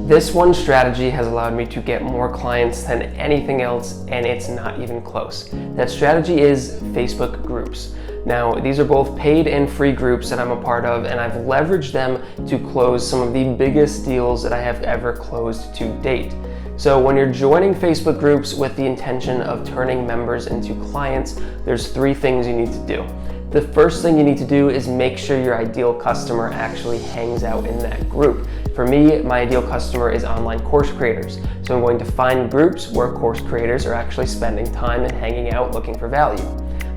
This one strategy has allowed me to get more clients than anything else, and it's not even close. That strategy is Facebook groups. Now, these are both paid and free groups that I'm a part of, and I've leveraged them to close some of the biggest deals that I have ever closed to date. So when you're joining Facebook groups with the intention of turning members into clients, there's 3 things you need to do. The first thing you need to do is make sure your ideal customer actually hangs out in that group. For me, my ideal customer is online course creators. So I'm going to find groups where course creators are actually spending time and hanging out looking for value.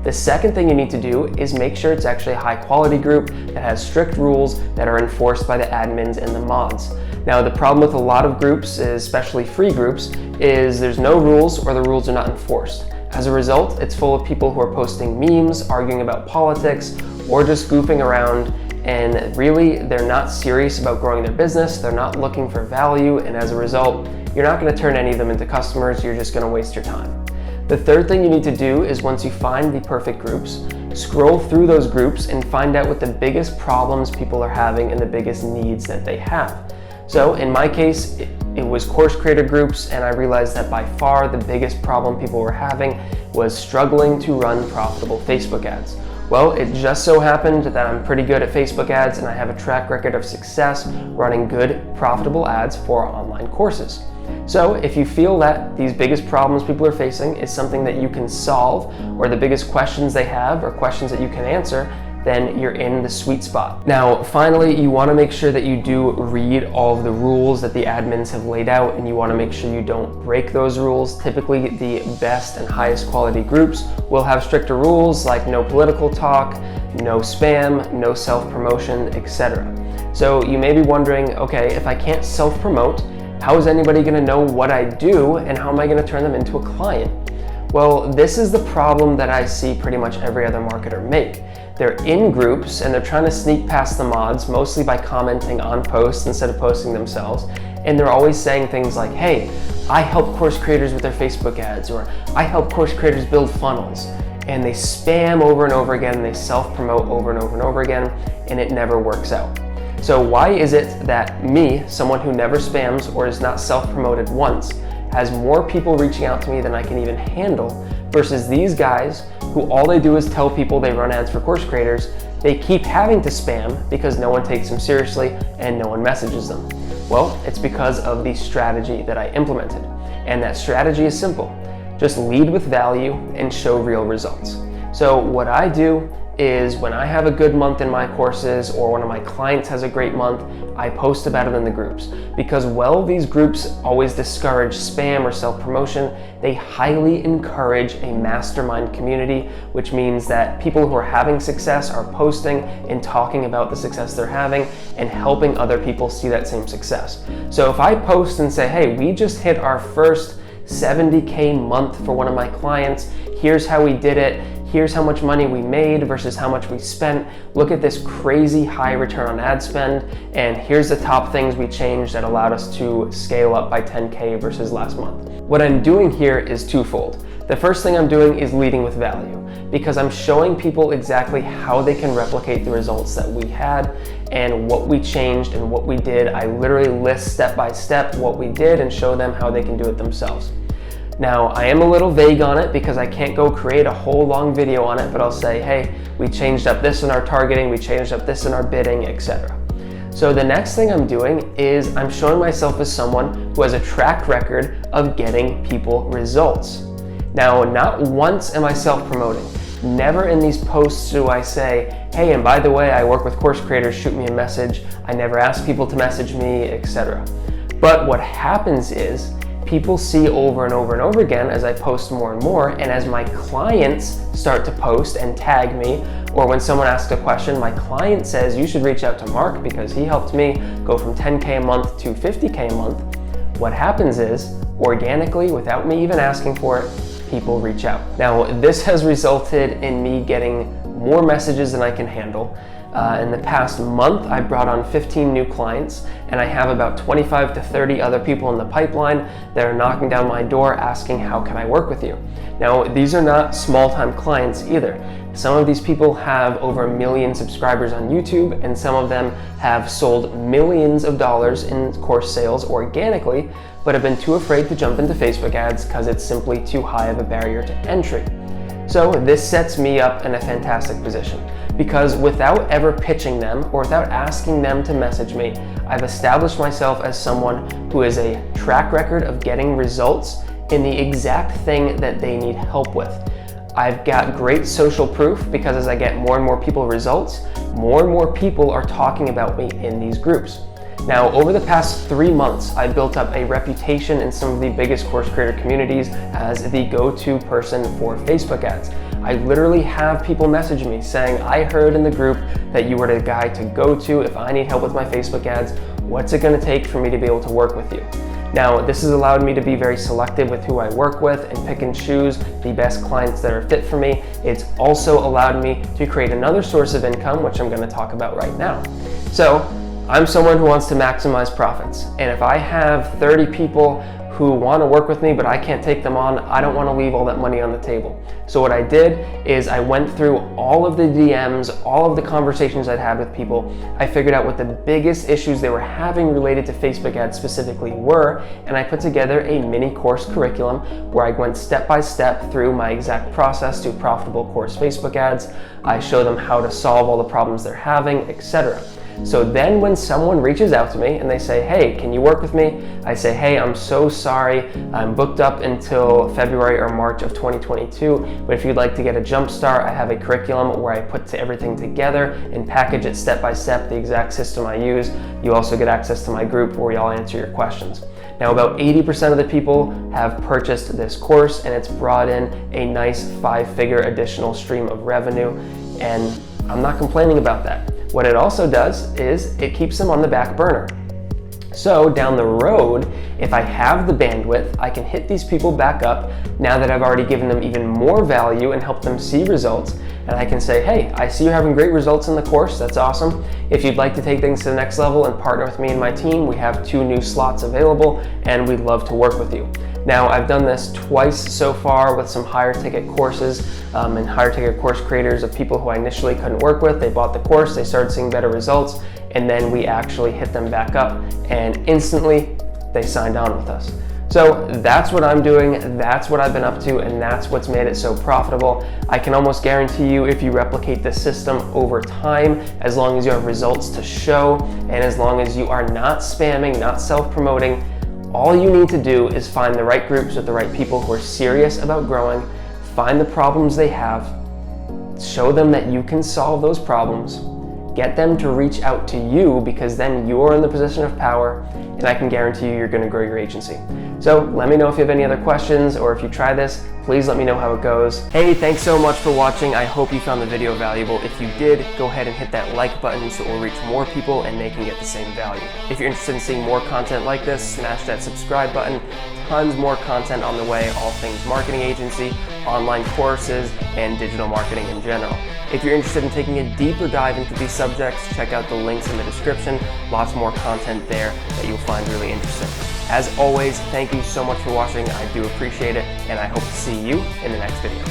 The second thing you need to do is make sure it's actually a high quality group that has strict rules that are enforced by the admins and the mods. Now, the problem with a lot of groups, especially free groups, is there's no rules or the rules are not enforced. As a result, it's full of people who are posting memes, arguing about politics, or just goofing around, and really they're not serious about growing their business, they're not looking for value, and as a result, you're not going to turn any of them into customers, you're just going to waste your time. The third thing you need to do is once you find the perfect groups, scroll through those groups and find out what the biggest problems people are having and the biggest needs that they have. So in my case, it was course creator groups, and I realized that by far the biggest problem people were having was struggling to run profitable Facebook ads. Well, it just so happened that I'm pretty good at Facebook ads and I have a track record of success running good, profitable ads for online courses. So if you feel that these biggest problems people are facing is something that you can solve, or the biggest questions they have are questions that you can answer, then you're in the sweet spot. Now, finally, you want to make sure that you do read all of the rules that the admins have laid out, and you want to make sure you don't break those rules. Typically, the best and highest quality groups will have stricter rules like no political talk, no spam, no self-promotion, etc. So you may be wondering, okay, if I can't self-promote, how is anybody going to know what I do, and how am I going to turn them into a client? Well, this is the problem that I see pretty much every other marketer make. They're in groups and they're trying to sneak past the mods, mostly by commenting on posts instead of posting themselves. And they're always saying things like, hey, I help course creators with their Facebook ads, or I help course creators build funnels. And they spam over and over again, they self-promote over and over and over again, and it never works out. So why is it that me, someone who never spams or is not self-promoted once, has more people reaching out to me than I can even handle, versus these guys who all they do is tell people they run ads for course creators? They keep having to spam because no one takes them seriously and no one messages them. Well, it's because of the strategy that I implemented. And that strategy is simple. Just lead with value and show real results. So what I do is when I have a good month in my courses or one of my clients has a great month, I post about it in the groups. Because while these groups always discourage spam or self-promotion, they highly encourage a mastermind community, which means that people who are having success are posting and talking about the success they're having and helping other people see that same success. So if I post and say, hey, we just hit our first 70K month for one of my clients, here's how we did it, here's how much money we made versus how much we spent, look at this crazy high return on ad spend, and here's the top things we changed that allowed us to scale up by 10K versus last month. What I'm doing here is twofold. The first thing I'm doing is leading with value, because I'm showing people exactly how they can replicate the results that we had and what we changed and what we did. I literally list step by step what we did and show them how they can do it themselves. Now, I am a little vague on it because I can't go create a whole long video on it, but I'll say, hey, we changed up this in our targeting, we changed up this in our bidding, etc. So the next thing I'm doing is I'm showing myself as someone who has a track record of getting people results. Now, not once am I self-promoting. Never in these posts do I say, hey, and by the way, I work with course creators, shoot me a message. I never ask people to message me, etc. But what happens is people see over and over and over again as I post more and more, and as my clients start to post and tag me, or when someone asks a question, my client says, you should reach out to Mark because he helped me go from 10K a month to 50K a month. What happens is, organically, without me even asking for it, people reach out. Now, this has resulted in me getting more messages than I can handle. In the past month, I brought on 15 new clients, and I have about 25 to 30 other people in the pipeline that are knocking down my door asking, how can I work with you? Now, these are not small-time clients either. Some of these people have over 1 million subscribers on YouTube, and some of them have sold millions of dollars in course sales organically, but have been too afraid to jump into Facebook ads because it's simply too high of a barrier to entry. So this sets me up in a fantastic position, because without ever pitching them or without asking them to message me, I've established myself as someone who has a track record of getting results in the exact thing that they need help with. I've got great social proof because as I get more and more people results, more and more people are talking about me in these groups. Now, over the past 3 months, I built up a reputation in some of the biggest course creator communities as the go-to person for Facebook ads. I literally have people message me saying, I heard in the group that you were the guy to go to if I need help with my Facebook ads. What's it going to take for me to be able to work with you? Now, this has allowed me to be very selective with who I work with and pick and choose the best clients that are fit for me. It's also allowed me to create another source of income, which I'm going to talk about right now. So, I'm someone who wants to maximize profits. And if I have 30 people who want to work with me, but I can't take them on, I don't want to leave all that money on the table. So what I did is I went through all of the DMs, all of the conversations I'd had with people. I figured out what the biggest issues they were having related to Facebook ads specifically were, and I put together a mini course curriculum where I went step by step through my exact process to profitable course Facebook ads. I show them how to solve all the problems they're having, etc. So then when someone reaches out to me and they say, hey, can you work with me? I say, hey, I'm so sorry. I'm booked up until February or March of 2022, but if you'd like to get a jump start, I have a curriculum where I put everything together and package it step by step, the exact system I use. You also get access to my group where we all answer your questions. Now, about 80% of the people have purchased this course, and it's brought in a nice 5-figure additional stream of revenue, and I'm not complaining about that. What it also does is it keeps them on the back burner. So down the road, if I have the bandwidth, I can hit these people back up now that I've already given them even more value and helped them see results. And I can say, hey, I see you're having great results in the course. That's awesome. If you'd like to take things to the next level and partner with me and my team, we have 2 new slots available and we'd love to work with you. Now, I've done this twice so far with some higher ticket courses and higher ticket course creators of people who I initially couldn't work with. They bought the course, they started seeing better results, and then we actually hit them back up and instantly they signed on with us. So that's what I'm doing, that's what I've been up to, and that's what's made it so profitable. I can almost guarantee you if you replicate this system over time, as long as you have results to show, and as long as you are not spamming, not self-promoting, all you need to do is find the right groups with the right people who are serious about growing, find the problems they have, show them that you can solve those problems, get them to reach out to you because then you're in the position of power, and I can guarantee you you're going to grow your agency. So let me know if you have any other questions, or if you try this, please let me know how it goes. Hey, thanks so much for watching. I hope you found the video valuable. If you did, go ahead and hit that like button so it will reach more people and they can get the same value. If you're interested in seeing more content like this, smash that subscribe button. Tons more content on the way, all things marketing agency, online courses, and digital marketing in general. If you're interested in taking a deeper dive into these subjects, check out the links in the description. Lots more content there that you'll find really interesting. As always, thank you so much for watching. I do appreciate it, and I hope to see you in the next video.